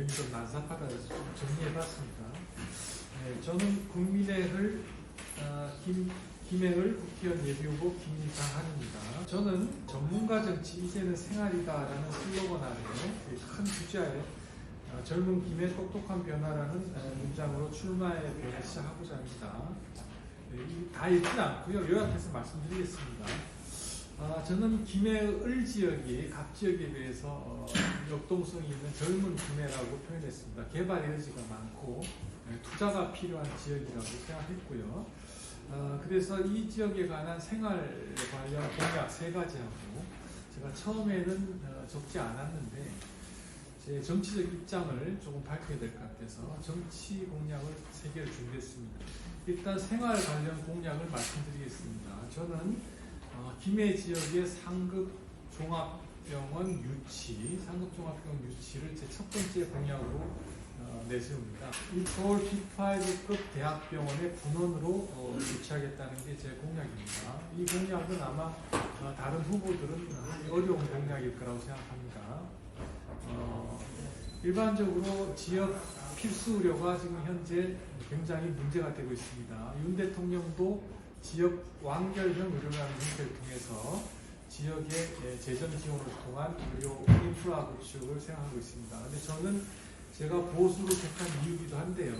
이름이 좀 난삽하다 해서 좀 정리해봤습니다. 네, 저는 국민의힘 김해을 국회의원 예비후보 김상한입니다. 저는 전문가 정치 이제는 생활이다라는 슬로건 아래 큰 주자에 젊은 김해 똑똑한 변화라는 문장으로 출마에 시작하고자 합니다. 다 읽지는 않고요. 요약해서 말씀드리겠습니다. 저는 김해을 지역이 각 지역에 비해서 역동성이 있는 젊은 김해라고 표현했습니다. 개발 에너지가 많고 투자가 필요한 지역이라고 생각했고요. 그래서 이 지역에 관한 생활 관련 공약 3가지하고 제가 처음에는 적지 않았는데 제 정치적 입장을 조금 밝혀야 될 것 같아서 정치 공약을 3개를 준비했습니다. 일단 생활 관련 공약을 말씀드리겠습니다. 저는 김해 지역의 상급 종합병원 유치를 제 첫 번째 공약으로 내세웁니다. 이 서울 P5급 대학병원의 분원으로 유치하겠다는 게 제 공약입니다. 이 공약은 아마 다른 후보들은 어려운 공약일 거라고 생각합니다. 일반적으로 지역 필수 의료가 지금 현재 굉장히 문제가 되고 있습니다. 윤 대통령도 지역 완결형 의료라는 형태를 통해서 지역의 재정 지원을 통한 의료 인프라 구축을 생각하고 있습니다. 근데 저는 제가 보수로 택한 이유기도 한데요.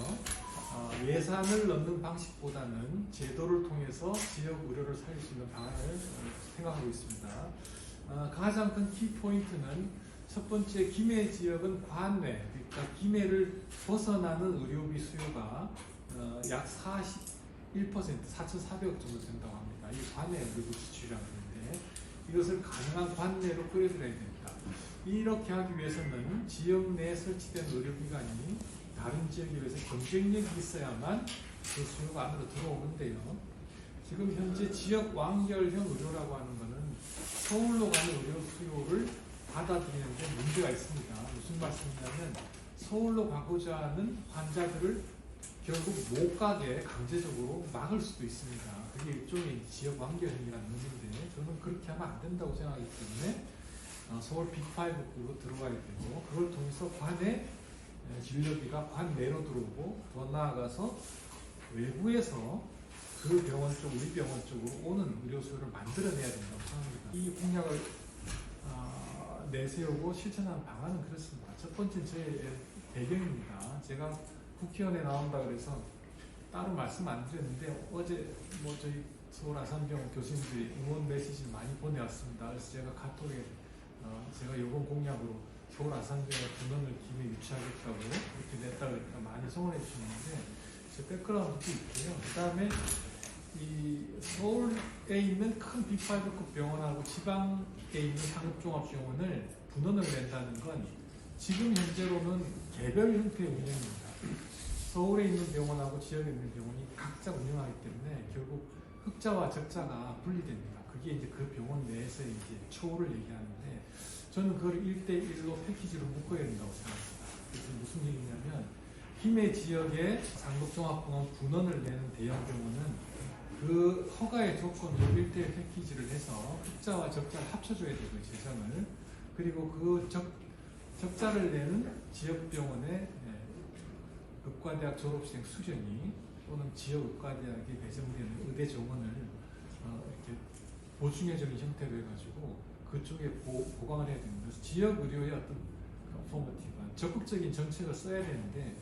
예산을 넣는 방식보다는 제도를 통해서 지역 의료를 살릴 수 있는 방안을 생각하고 있습니다. 가장 큰 키포인트는 첫 번째, 김해 지역은 관외, 그러니까 김해를 벗어나는 의료비 수요가 약 41%, 4,400억 정도 된다고 합니다. 이 관내 의료비 수출이라고 하는데 이것을 가능한 관내로 끌어들여야 됩니다. 이렇게 하기 위해서는 지역 내에 설치된 의료기관이 다른 지역에 비해서 경쟁력이 있어야만 그 수요가 안으로 들어오는데요. 지금 현재 지역 완결형 의료라고 하는 것은 서울로 가는 의료 수요를 받아들이는데 문제가 있습니다. 무슨 말씀이냐면 서울로 가고자 하는 환자들을 결국 못 가게 강제적으로 막을 수도 있습니다. 그게 일종의 지역 완결형이라는 문제인데 저는 그렇게 하면 안 된다고 생각하기 때문에 서울 P5급으로 들어가야 되고 그걸 통해서 관내 진료비가 관내로 들어오고 더 나아가서 외부에서 그 병원 쪽, 우리 병원 쪽으로 오는 의료 수요를 만들어내야 된다고 생각합니다. 이 공약을 내세우고 실천하는 방안은 그렇습니다. 첫 번째 제 배경입니다. 제가 국회의원에 나온다 그래서 따로 말씀 안 드렸는데 어제 저희 서울 아산병원 교수님들이 응원 메시지 많이 보내왔습니다. 그래서 제가 카톡에 제가 이번 공약으로 서울 아산병원 분원을 김해 유치하겠다고 이렇게 냈다 그러니까 많이 성원해 주시는데 제 백그라운드도 있고요. 그 다음에 이 서울에 있는 큰 B5급 병원하고 지방에 있는 상급종합병원을 분원을 낸다는 건 지금 현재로는 개별 형태의 운영입니다. 서울에 있는 병원하고 지역에 있는 병원이 각자 운영하기 때문에 결국 흑자와 적자가 분리됩니다. 그게 이제 그 병원 내에서 이제 초를 얘기하는데 저는 그걸 1대1로 패키지로 묶어야 된다고 생각합니다. 그래서 무슨 얘기냐면 김해 지역의 상급종합병원 분원을 내는 대형 병원은 그 허가의 조건으로 1대1 패키지를 해서 흑자와 적자를 합쳐줘야 되고 재정을 그리고 그 적자를 내는 지역병원의 의과대학 졸업생 수련이 또는 지역 의과대학에 배정되는 의대 정원을 이렇게 보충해주는 형태로 해가지고 그쪽에 보강을 해야 됩니다. 그래서 지역 의료의 어떤 포머티브한 적극적인 정책을 써야 되는데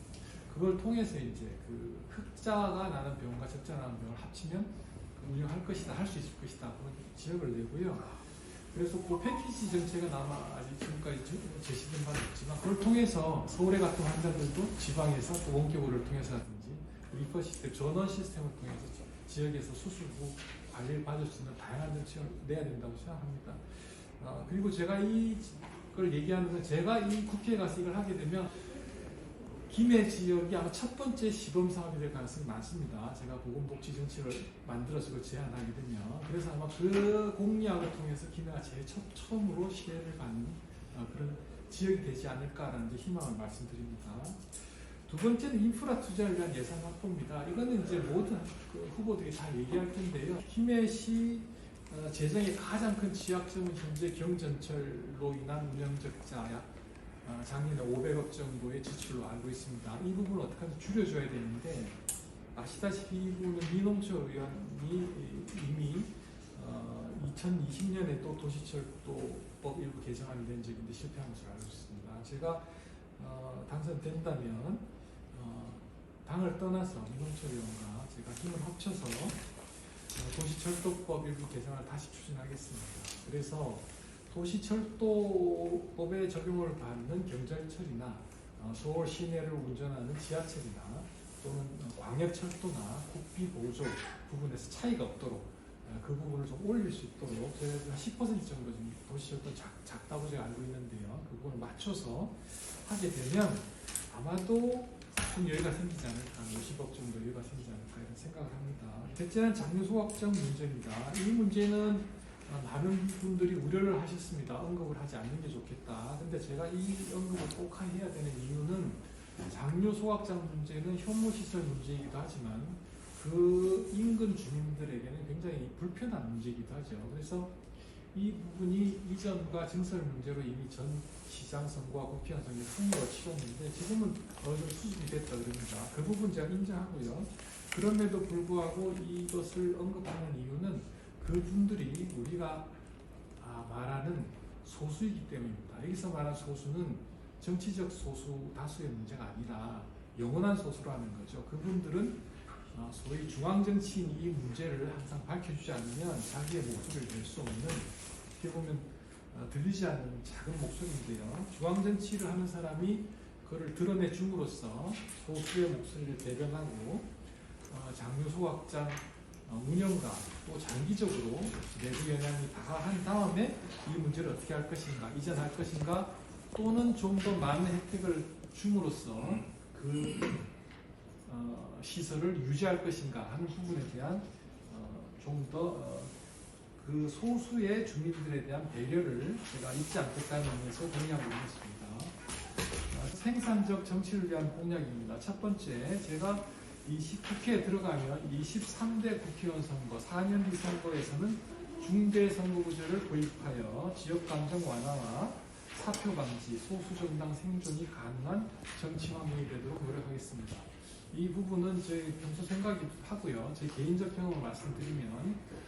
그걸 통해서 이제 그 흑자가 나는 병원과 적자가 나는 병원을 합치면 운영할 것이다, 할 수 있을 것이다. 그런 지역을 내고요. 그래서 그 패키지 정책은 아마 아직 지금까지 제시된 바는 없지만 그걸 통해서 서울에 같은 환자들도 지방에서 또 원격의료를 통해서라든지 리퍼시스템, 전원 시스템을 통해서 지역에서 수술 후 관리를 받을 수 있는 다양한 정책을 내야 된다고 생각합니다. 그리고 제가 이걸 얘기하는 건 제가 이 국회에 가서 이걸 하게 되면 김해 지역이 아마 첫 번째 시범 사업이 될 가능성이 많습니다. 제가 보건복지 정책을 만들어서 제안하게 되면 그래서 아마 그 공약을 통해서 김해가 제일 처음으로 시혜를 받는 그런 지역이 되지 않을까라는 희망을 말씀드립니다. 두 번째는 인프라 투자를 위한 예산 확보입니다. 이거는 이제 모든 후보들이 다 얘기할 텐데요. 김해시 재정의 가장 큰 취약점은 현재 경전철로 인한 운영 적자 약 작년에 500억 정도의 지출로 알고 있습니다. 이 부분을 어떻게 하면 줄여줘야 되는데 아시다시피 이분은 이농철 의원이 이미 2020년에 또 도시철도법 일부 개정안이 된 적인데 실패한 것으로 알고 있습니다. 제가 당선된다면 당을 떠나서 이농철 의원과 제가 힘을 합쳐서 도시철도법 일부 개정을 다시 추진하겠습니다. 그래서 도시철도법에 적용을 받는 경전철이나 서울 시내를 운전하는 지하철이나 또는 광역철도나 국비보조 부분에서 차이가 없도록 그 부분을 좀 올릴 수 있도록 저희가 10% 정도 지금 도시철도 작다고 제가 알고 있는데요. 그 부분을 맞춰서 하게 되면 아마도 좀 여유가 생기지 않을까, 50억 정도 여유가 생기지 않을까 이런 생각을 합니다. 셋째는 장려소각장 문제입니다. 이 문제는 많은 분들이 우려를 하셨습니다. 언급을 하지 않는 게 좋겠다. 근데 제가 이 언급을 꼭 해야 되는 이유는 장려소각장 문제는 혐오시설 문제이기도 하지만 그 인근 주민들에게는 굉장히 불편한 문제이기도 하죠. 그래서 이 부분이 이전과 증설 문제로 이미 전 시장 선거와 국회의원 선거 선거가 치렀는데 지금은 어느 정도 수습이 됐다 그럽니다. 그 부분 제가 인정하고요. 그럼에도 불구하고 이것을 언급하는 이유는 그분들이 우리가 말하는 소수이기 때문입니다. 여기서 말하는 소수는 정치적 소수 다수의 문제가 아니라 영원한 소수라는 거죠. 그분들은 소위 중앙정치인이 이 문제를 항상 밝혀주지 않으면 자기의 목소리를 낼 수 없는, 어떻게 보면 들리지 않는 작은 목소리인데요. 중앙정치를 하는 사람이 그걸 드러내줌으로써 소수의 목소리를 대변하고 장려소각장 운영과 또 장기적으로 내부 영향이 다한 다음에 이 문제를 어떻게 할 것인가, 이전할 것인가, 또는 좀 더 많은 혜택을 줌으로써 그 시설을 유지할 것인가 하는 부분에 대한 좀 더 그 소수의 주민들에 대한 배려를 제가 잊지 않겠다는 의미에서 공약을 올렸습니다. 생산적 정치를 위한 공약입니다. 첫 번째, 제가 국회에 들어가면 23대 국회의원 선거, 4년 뒤 선거에서는 중대 선거구제를 도입하여 지역감정 완화와 사표 방지, 소수정당 생존이 가능한 정치 환경이 되도록 노력하겠습니다. 이 부분은 제 평소 생각이기도 하고요. 제 개인적 경험을 말씀드리면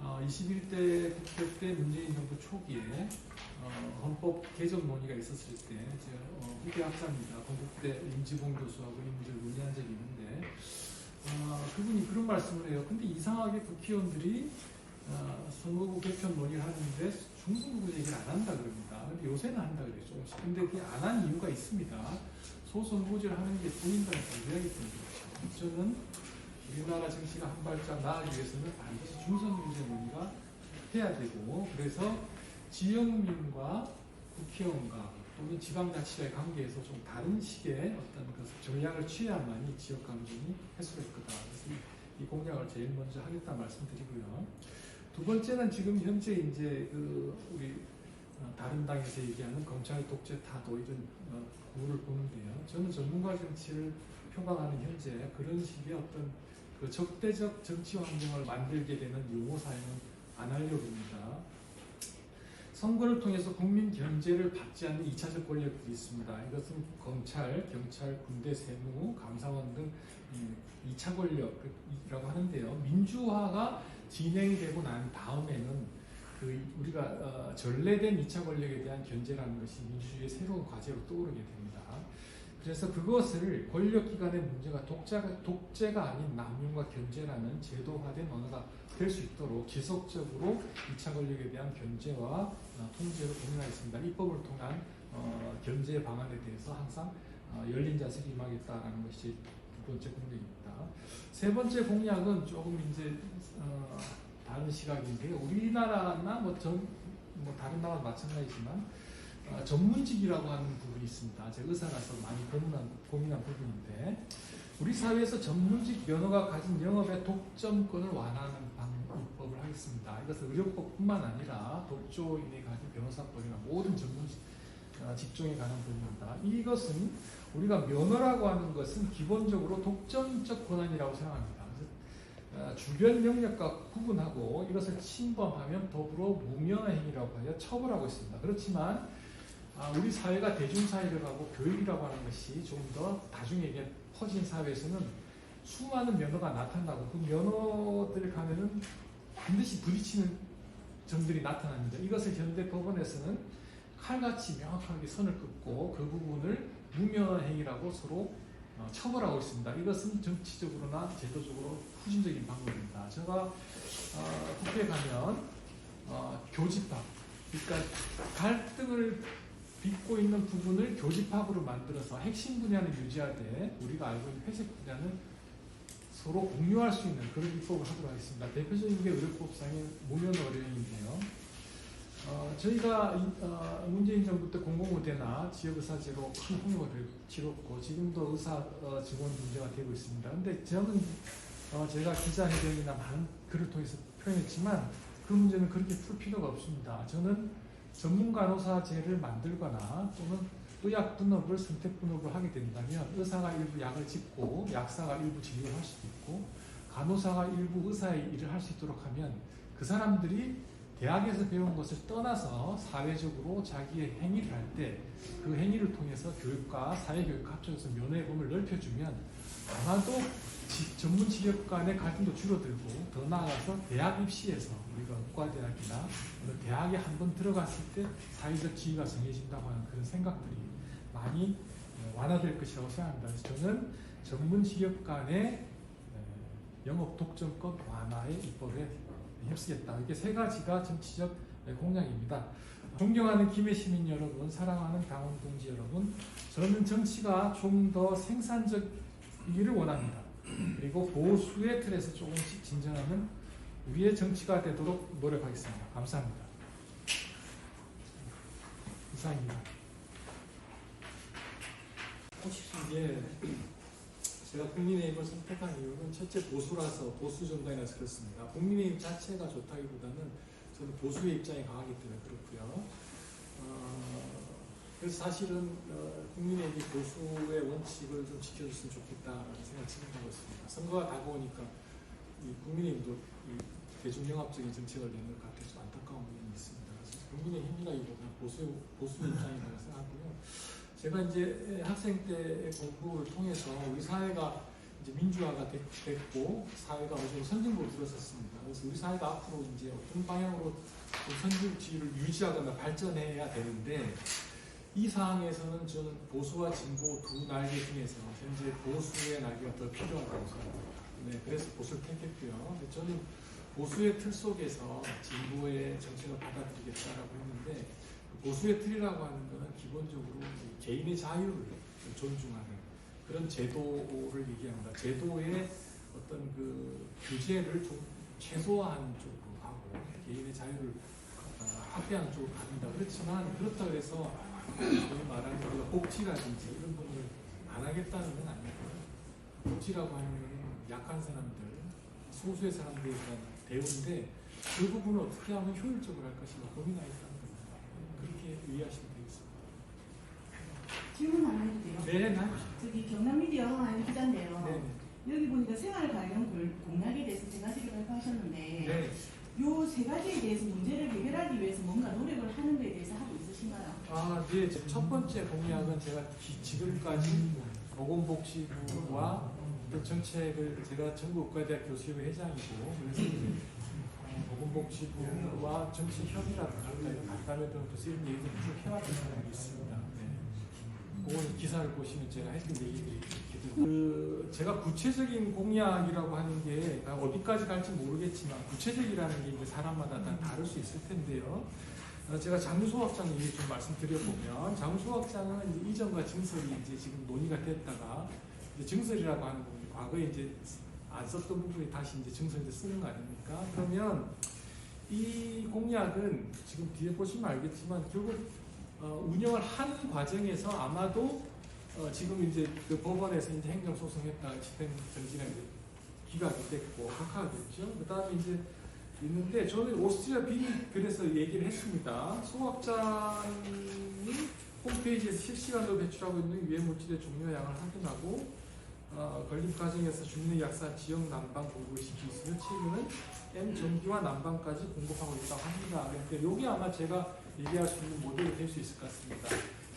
21대 국회 때 문재인 정부 초기에 헌법 개정 논의가 있었을 때 후배 학자입니다. 건국대 임지봉 교수하고 임지를 논의한 적이 있는데 그분이 그런 말씀을 해요. 근데 이상하게 국회의원들이 선거구 개편 논의를 하는데 중선거구 얘기를 안 한다 그럽니다. 근데 요새는 한다 그래요. 조금씩. 근데 그게 안 한 이유가 있습니다. 소선거구제를 하는 게 본인들은 불리하기 때문에 그렇죠. 저는 우리나라 정치가 한 발짝 나아가기 위해서는 반드시 중선거구제 논의가 해야 되고, 그래서 지역민과 국회의원과 또는 지방자치와의 관계에서 좀 다른 식의 어떤 그 전략을 취해야만이 지역 감정이 해소될 거다. 그래서 이 공약을 제일 먼저 하겠다 말씀드리고요. 두 번째는 지금 현재 이제 우리 다른 당에서 얘기하는 검찰 독재 타도 이런 구호를 보는데요. 저는 전문가 정치를 표방하는 현재 그런 식의 어떤 그 적대적 정치 환경을 만들게 되는 용어 사용은 안 하려고 합니다. 선거를 통해서 국민 견제를 받지 않는 2차적 권력들이 있습니다. 이것은 검찰, 경찰, 군대, 세무, 감사원 등 2차 권력이라고 하는데요. 민주화가 진행이 되고 난 다음에는 우리가 전래된 2차 권력에 대한 견제라는 것이 민주주의의 새로운 과제로 떠오르게 됩니다. 그래서 그것을 권력기관의 문제가 독재가 아닌 남용과 견제라는 제도화된 언어가 될 수 있도록 지속적으로 2차 권력에 대한 견제와 통제를 고민하겠습니다. 입법을 통한 견제 방안에 대해서 항상 열린 자세로 임하겠다라는 것이 두 번째 공약입니다. 세 번째 공약은 조금 이제 다른 시각인데요. 우리나라나 다른 나라도 마찬가지지만 전문직이라고 하는 부분이 있습니다. 제가 의사라서 많이 고민한 부분인데, 우리 사회에서 전문직 면허가 가진 영업의 독점권을 완화하는 입법을 하겠습니다. 이것은 의료법뿐만 아니라 법조인이 가진 변호사법이나 모든 전문직 직종에 관한 부분입니다. 이것은 우리가 면허라고 하는 것은 기본적으로 독점적 권한이라고 생각합니다. 주변 영역과 구분하고 이것을 침범하면 더불어 무면허 행위라고 하여 처벌하고 있습니다. 그렇지만 우리 사회가 대중사회라고 하고 교육이라고 하는 것이 좀 더 다중에게 퍼진 사회에서는 수많은 면허가 나타나고 그 면허들 가면은 반드시 부딪히는 점들이 나타납니다. 이것을 현대 법원에서는 칼같이 명확하게 선을 긋고 그 부분을 무면허 행위라고 서로 처벌하고 있습니다. 이것은 정치적으로나 제도적으로 후진적인 방법입니다. 제가 국회에 가면 교집합, 그러니까 갈등을 빚고 있는 부분을 교집합으로 만들어서 핵심 분야는 유지하되 우리가 알고 있는 회색 분야는 서로 공유할 수 있는 그런 입법을 하도록 하겠습니다. 대표적인 게 의료법상의 무면허 의료인인데요. 저희가 문재인 정부 때 공공의대나 지역의사제로 큰 홍역을 치렀고 지금도 의사 증원 문제가 되고 있습니다. 근데 저는 제가 기자회견이나 많은 글을 통해서 표현했지만 그 문제는 그렇게 풀 필요가 없습니다. 저는 전문 간호사제를 만들거나 또는 의학 분업을 선택 분업을 하게 된다면 의사가 일부 약을 짓고 약사가 일부 진료를 할 수도 있고 간호사가 일부 의사의 일을 할 수 있도록 하면 그 사람들이 대학에서 배운 것을 떠나서 사회적으로 자기의 행위를 할 때 그 행위를 통해서 교육과 사회교육과 합쳐서 면허의 범위를 넓혀주면 아마도 전문 직업 간의 갈등도 줄어들고 더 나아가서 대학 입시에서 우리가 의과대학이나 대학에 한번 들어갔을 때 사회적 지위가 정해진다고 하는 그런 생각들이 많이 완화될 것이라고 생각합니다. 그래서 저는 전문 직업 간의 영업 독점권 완화의 입법에 힘쓰겠다. 이게 세 가지가 정치적 공약입니다. 존경하는 김해 시민 여러분, 사랑하는 강원 동지 여러분, 저는 정치가 좀 더 생산적이기를 원합니다. 그리고 보수의 틀에서 조금씩 진전하는 우리의 정치가 되도록 노력하겠습니다. 감사합니다. 이상입니다. 예, 제가 국민의힘을 선택한 이유는 첫째 보수라서 보수 정당이라서 그렇습니다. 국민의힘 자체가 좋다기보다는 저는 보수의 입장이 강하기 때문에 그렇고요. 그래서 사실은 국민의힘이 보수의 원칙을 좀 지켜줬으면 좋겠다는 생각을 지금하고 있습니다. 선거가 다가오니까 이 국민의힘도 이 대중영합적인 정책을 내는 것 같아서 안타까운 부분이 있습니다. 그래서 국민의힘이라기보다는 보수의 입장이라고 생각하고요. 제가 이제 학생 때 공부를 통해서 우리 사회가 이제 민주화가 됐고 사회가 어느 정도 선진국으로 들어섰습니다. 그래서 우리 사회가 앞으로 이제 어떤 방향으로 선진국주의를 유지하거나 발전해야 되는데 이 상황에서는 저는 보수와 진보 두 날개 중에서 현재 보수의 날개가 더 필요하다고 생각합니다. 네, 그래서 보수를 택했고요. 저는 보수의 틀 속에서 진보의 정책을 받아들이겠다라고 했는데 보수의 틀이라고 하는 것은 기본적으로 개인의 자유를 존중하는 그런 제도를 얘기합니다. 제도의 어떤 그 규제를 좀 최소화하는 쪽으로 하고 개인의 자유를 확대하는 쪽으로 갑니다. 그렇지만 그렇다고 해서 소위 말하는 우리가 복지라든지 이런 부분을 안 하겠다는 건 아니고요. 복지라고 하는 것은 약한 사람들, 소수의 사람들에 대한 대우인데 그 부분을 어떻게 하면 효율적으로 할 것인가 고민하겠다는 겁니다. 그렇게 이해하시면 되겠습니다. 질문 하나 해도 돼요? 네, 저기 경남미디어 하는 기자인데요. 네. 여기 보니까 생활 관련 공약에 대해서 세 가지를 발표하셨는데 네. 요 세 가지에 대해서 문제를 해결하기 위해서 뭔가 노력을 하는 데에 대해서 하고 있으신가요? 네. 첫 번째 공약은 제가 지금까지 보건복지부와 어떤 정책을 제가 전국의과대학 교수협회 회장이고 그래서 보건복지부와 정책협의라든가 간담회 등도 쓰는 얘기를 쭉 해왔던 사람이 있습니다. 네. 그건 기사를 보시면 제가 했던 얘기들이 제가 구체적인 공약이라고 하는 게 어디까지 갈지 모르겠지만 구체적이라는 게 이제 사람마다 다 다를 수 있을 텐데요. 제가 장소확장 얘기 좀 말씀드려보면 장소확장은 이제 이전과 증설이 이제 지금 논의가 됐다가 이제 증설이라고 하는 부분이 과거에 이제 안 썼던 부분이 다시 이제 증설에 쓰는 거 아닙니까? 그러면 이 공약은 지금 뒤에 보시면 알겠지만 결국 운영을 하는 과정에서 아마도 지금 이제 그 법원에서 이제 행정소송했다가 집행정지가 이제 기각이 됐고 각하됐죠. 그 다음에 이제 있는데 저는 오스트리아 빈이 그래서 얘기를 했습니다. 소각장이 홈페이지에서 실시간으로 배출하고 있는 유해 물질의 종류량을 확인하고 건립 과정에서 죽는 약산 지역 난방 공급을 시키고 있으며 최근은 M 전기와 난방까지 공급하고 있다고 합니다. 그러니까 여기 아마 제가 얘기할 수 있는 모델이 될 수 있을 것 같습니다.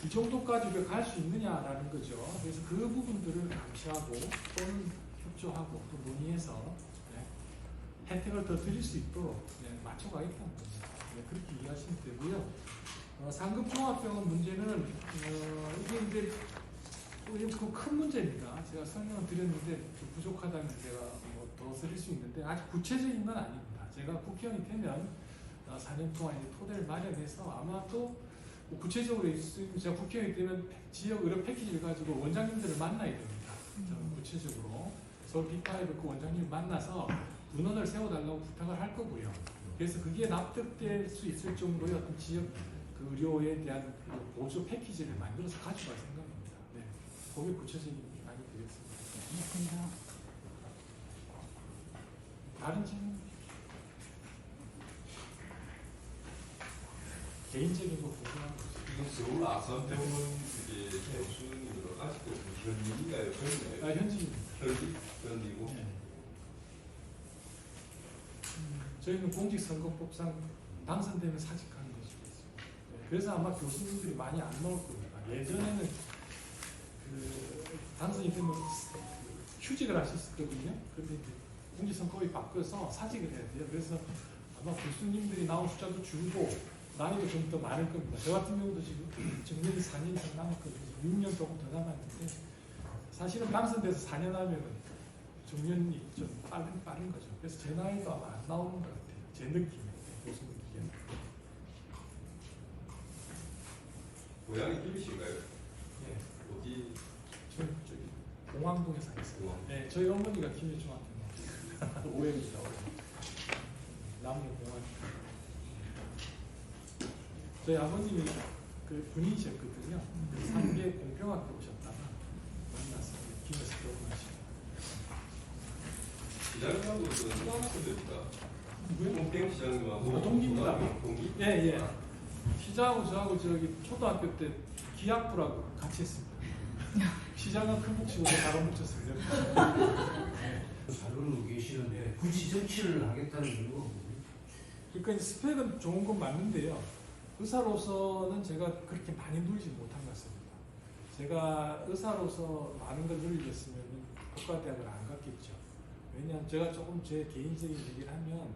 이 정도까지 우리가 갈 수 있느냐라는 거죠. 그래서 그 부분들을 감시하고 또는 협조하고 또 논의해서 혜택을 더 드릴 수 있도록 맞춰가겠다는 거죠. 그렇게 이해하시면 되고요. 상급종합병원 문제는 이게 이제 그 큰 문제입니다. 제가 설명을 드렸는데 좀 부족하다면 제가 뭐 더 드릴 수 있는데 아직 구체적인 건 아닙니다. 제가 국회의원이 되면 4년 동안 이제 토대를 마련해서 아마 또 구체적으로 제가 국회의원이 되면 지역 의료 패키지를 가지고 원장님들을 만나야 됩니다. 저는 구체적으로 서울 B5 그 원장님을 만나서 문헌을 세워달라고 부탁을 할 거고요. 그래서 그게 납득될 수 있을 정도의 어떤 지역 그 의료에 대한 보조 패키지를 만들어서 가져갈 생각입니다. 네, 그게 구체적인 이야기 드리겠습니다. 고맙습니다. 다른 질문? 개인적인 거 궁금한 거 있어요? 지금 서울 아산병원 이제 교수님으로 아직도 현직인가요? 현직? 현직입니다. 현직이고. 네. 저희는 공직선거법상 당선되면 사직하는 것이 있습니다. 네, 그래서 아마 교수님들이 많이 안 나올 겁니다. 예전에는 그 당선이 되면 휴직을 할 수 있었거든요. 그런데 이제 공직선거법이 바뀌어서 사직을 해야 돼요. 그래서 아마 교수님들이 나온 숫자도 줄고 나이도 좀 더 많을 겁니다. 저 같은 경우도 지금 정년이 4년 이상 남았거든요. 6년 조금 더 남았는데 사실은 당선돼서 4년 하면은 정년이 좀 빠른 거죠. 그래서 제 나이도 아마 안 나오는 것 같아요. 제 느낌이 교수님들께는. 고향이 김이신가요? 예. 어디? 저기 공항동에 살았어요. 공항. 네, 저희 어머니가 김해중학교 오해입니다. 남녀공항. 저희 아버님이 그 군인이셨거든요. 상계 공평학교 오셨다가 만나서 김해에서 결혼하시고. 시장님하고는 초등학생입니다. 왜? 동땡 시장님하고 동기입니다. 동기? 예, 예. 시장하고 저하고 저기 초등학교 때 기학부라고 같이 했습니다. 시장은 큰 목 치고 다른 목 쳤어요. 자료를 계시는데 굳이 정치를 하겠다는 이유가 뭐예요? 그러니까 이제 스펙은 좋은 건 맞는데요. 의사로서는 제가 그렇게 많이 누리지 못한 것 같습니다. 제가 의사로서 많은 걸 누리겠으면 법과대학을 안 갔겠죠. 왜냐하면 제가 조금 제 개인적인 얘기를 하면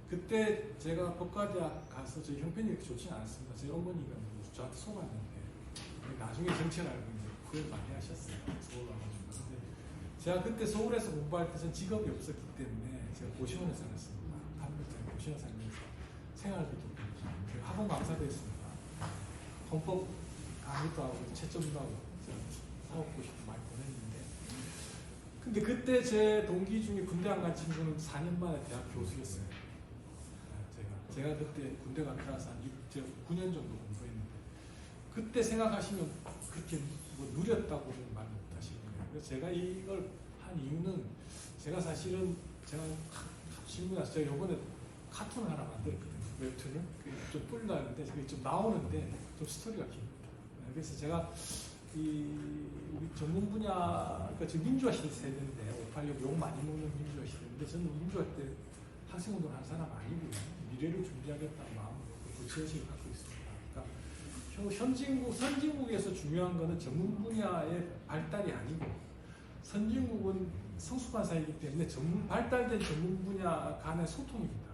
그때 제가 법과대학 가서 제 형편이 그렇게 좋지는 않았습니다. 제 어머니가 저한테 속았는데 나중에 정치를 알고 이제 후회를 많이 하셨어요. 서울 와가지고. 근데 제가 그때 서울에서 공부할 때 전 직업이 없었기 때문에 제가 고시원에 살았습니다. 한국에 고시원에 살면서 생활비도 학원 강사도 했습니다. 헌법 강의도 하고 채점도 하고 사업 고시도 많이 보냈는데 근데 그때 제 동기 중에 군대 안 간 친구는 4년 만에 대학 교수였어요. 제가 그때 군대 갔다 와서 한 9년 정도 공부했는데 그때 생각하시면 그렇게 뭐 누렸다고는 말 못하시거든요. 그래서 제가 이걸 한 이유는 제가 사실은 제가 질문해서 제가 이번에 카툰을 하나 만들었거든요. 웹툰을 좀 뿔나는데 그게 좀 나오는데 좀 스토리가 깁니다. 그래서 제가 우리 전문 분야 그러니까 지금 민주화 시대 세대인데 586 욕 많이 먹는 민주화 시대인데 저는 민주화 때 학생운동 한 사람 아니고요. 미래를 준비하겠다는 마음으로 구체의식을 갖고 있습니다. 그러니까 선진국에서 중요한 거는 전문 분야의 발달이 아니고 선진국은 성숙한 사회이기 때문에 발달된 전문 분야 간의 소통입니다.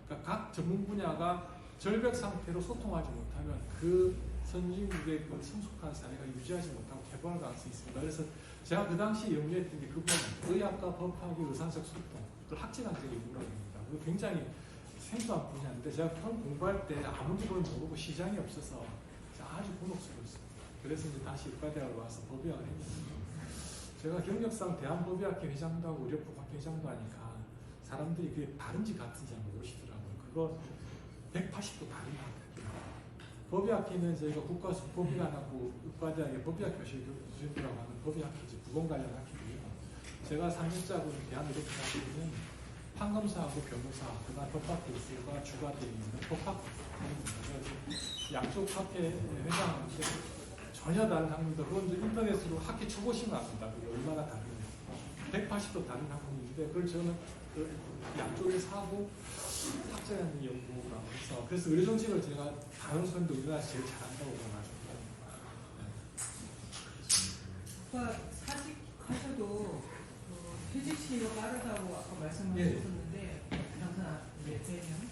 그러니까 각 전문 분야가 절벽 상태로 소통하지 못하면 그 선진국의 그 성숙한 사회가 유지하지 못하고 개발할 가능성이 있습니다. 그래서 제가 그 당시에 염려했던 게 그 부분, 의학과 법학의 의사적 소통, 그걸 학제강적인 이유라고 합니다. 그거 굉장히 생소한 분야인데 제가 처음 공부할 때 아무도 그걸 모르고 시장이 없어서 아주 곤혹스러웠습니다. 그래서 이제 다시 의과대학을 와서 법의학을 했거든요. 제가 경력상 대한법의학회 회장도 하고 의료법학회 회장도 하니까 사람들이 그게 다른지 같은지 한번 모르시더라고요. 그거 180도 다른 학교입니다. 법의학회는 저희가 국가법의관하고 의과대학의 법의학 교수들이라고 하는 법의학회지 부검 관련 학회고요. 제가 상급자고 대한의료법학회는 판검사하고 변호사, 그다음 법학 교수가 주가 되어 있는 법학입니다. 그래서 양쪽 학회 회장인데 전혀 다른 학문들, 그건 이제 인터넷으로 학회 쳐보시면 압니다. 그게 얼마나 다른지. 180도 다른 학문이 근데 그걸 저는 그 양쪽에서 하고 학자하는 연구라고 해서 그래서 의료정책을 제가 다른 선도 우리나라에서 제일 잘한다고 봐가지고 그러니까 사직하셔도 퇴직 시기가 빠르다고 아까 말씀하셨었는데 당선 이제 되면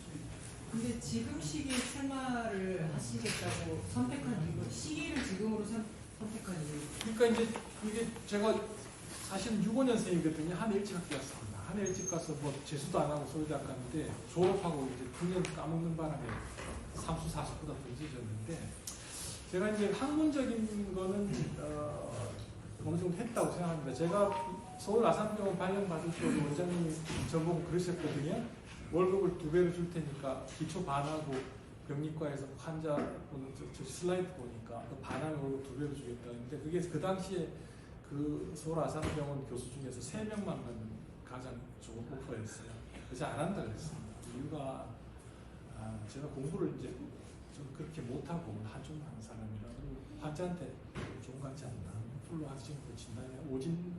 근데 지금 시기에 출마를 하시겠다고 선택한 이유 시기를 지금으로 선택한 이유 그러니까 이제 이게 제가 사실 65년생이거든요. 한해 일찍 학교 갔습니다. 한해 일찍 가서 뭐 재수도 안 하고 서울대학 갔는데 졸업하고 이제 9년 까먹는 바람에 3수 4수보다 던져졌는데 제가 이제 학문적인 거는 어느 정도 했다고 생각합니다. 제가 서울 아산병원 발령받을 때 원장님이 저보고 그러셨거든요. 월급을 2배로 줄 테니까 기초 반하고 병리과에서 환자 보는 저 슬라이드 보니까 그 반하면 월급 2배로 주겠다 했는데 그게 그 당시에 그 서울 아산병원 교수 중에서 3명만 받는 가장 좋은 오퍼였어요. 그래서 안 한다 그랬습니다. 이유가 제가 공부를 이제 좀 그렇게 못하고 한쪽만 하는 사람이라 환자한테 좋은 거 같지 않나. 풀로 하시는 거 진단이 오진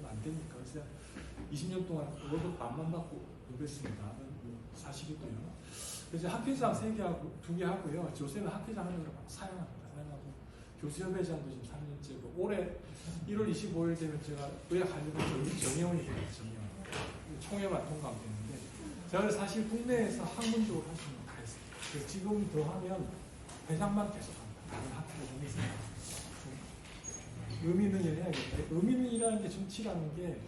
안 되니까 그래서 20년 동안 월급 반만 받고 그랬습니다. 사실이고요. 그래서 학회장 3개 하고 2개 하고요. 요새는 학회장 하는 걸 사용합니다. 사용하고 교수협회장도 지금 3년째고 올해 1월 25일 되면 제가 의학한의원 정의원이 됩니다. 정의원. 총회만 통과되는데 제가 사실 국내에서 학문적으로 할 수 있는 거 다 했어요. 그래서 지금 더 하면 회장만 계속합니다. 다른 학회가 좀 있어요. 의미 있는 일 해야겠다. 의미 있는 일이라는 게 정치라는 게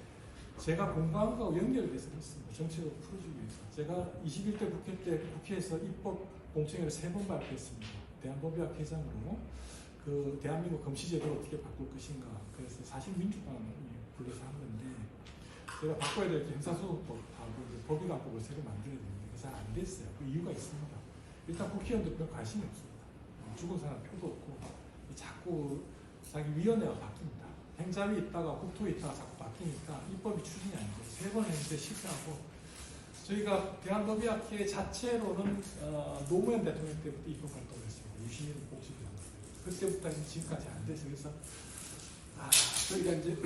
제가 공부한 거하고 연결돼서 그렇습니다. 정책을 풀어주기 위해서. 제가 21대 국회 때 국회에서 입법 공청회를 3번 발표했습니다. 대한법의학 회장으로 그 대한민국 검시제도를 어떻게 바꿀 것인가. 그래서 사실 민주당이 불러서 한 건데 제가 바꿔야 될 게 형사소송법하고 법의관법을 새로 만들어야 되는데 그게 잘 안 됐어요. 그 이유가 있습니다. 일단 국회의원들 별 관심이 없습니다. 죽은 사람 표도 없고 자꾸 자기 위원회가 바뀝니다. 행자위 있다가 국토에 있다가 자꾸 바뀌니까 입법이 추진이 안 돼요. 3번 했는데 실패하고 저희가 대한법의학회 자체로는 노무현 대통령 때부터 입법 활동을 했습니다. 유시민 복지부장 그때부터 지금까지 안 돼서 그래서 저희가 이제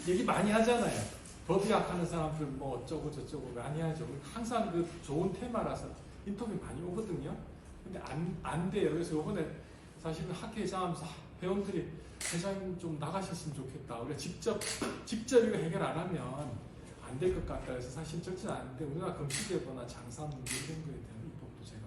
얘기 많이 하잖아요. 법의학 하는 사람들 뭐 어쩌고 저쩌고 많이 하죠. 항상 그 좋은 테마라서 인터뷰 많이 오거든요. 근데 안 돼요. 그래서 이번에 사실은 학회장 하면서 회원들이 회장님 좀 나가셨으면 좋겠다. 우리가 직접 이거 해결 안 하면 안 될 것 같다. 그래서 사실 적진 않은데 우리나라 검시제도나 장사 문제 이런 거에 대한 입법도 제가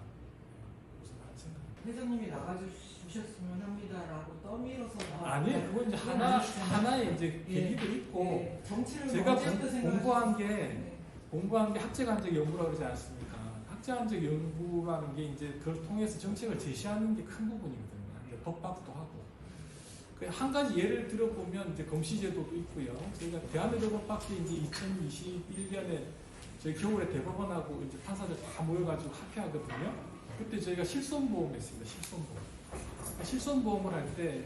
우선 할 생각입니다. 회장님이 나가주셨으면 합니다라고 떠밀어서 아니에요. 그건 이제 하나의 이제 계기도 있고 네. 정치를 제가 언제부터 공부한 게 네. 학제간접 연구라고 그러지 않습니까? 학제간접 연구라는 게 이제 그걸 통해서 정책을 제시하는 게 큰 부분이거든요. 법학도 하고. 한 가지 예를 들어보면 이제 검시제도도 있고요. 저희가 대한의료법학회 이제 2021년에 저희 겨울에 대법원하고 이제 판사들 다 모여가지고 학회하거든요. 그때 저희가 실손보험 했습니다. 실손보험을 할 때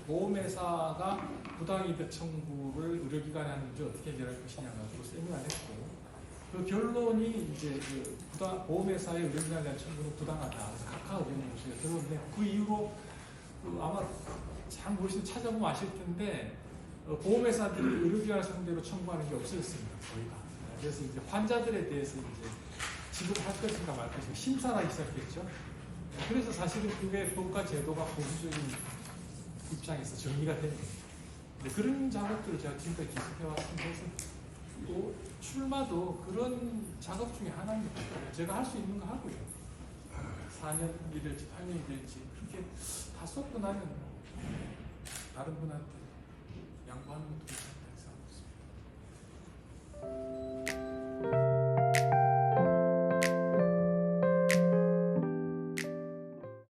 보험회사가 부당이득 청구를 의료기관에 하는지 어떻게 해결할 것이냐 가지고 세미나를 했고 그 결론이 이제 그 보험회사의 의료기관에 대한 청구는 부당하다. 그래서 각하의견을 결론인데 그 이후로 아마 잘 모르시는 찾아보면 아실 텐데 보험회사들이 의료기관을 상대로 청구하는 게 없어졌습니다. 거의 다. 그래서 이제 환자들에 대해서 이제 지급할 것인가 말 것인가 심사하기 시작했죠. 그래서 사실은 그게 법과 제도가 보수적인 입장에서 정리가 되는 거예요. 그런 작업들을 제가 지금까지 계속해왔습니다. 그래서 또 출마도 그런 작업 중에 하나입니다. 제가 할 수 있는 거 하고요. 4년이 될지 8년이 될지 그렇게 다 쏟고 나면 다른 분한테 양보하는 것도